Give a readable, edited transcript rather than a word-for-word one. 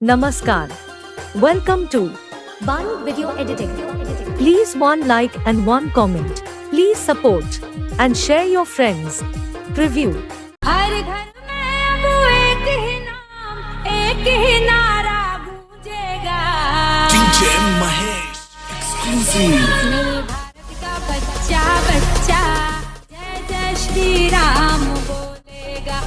Namaskar. Welcome to Bharat Video Editing. Please one like and one comment. Please support and share your friends. Preview. हर घर में अब एक ही नाम, एक ही नारा गूंजेगा। DJ Mahesh exclusive. मेरे भारत का बच्चा बच्चा जय जय श्री राम बोलेगा।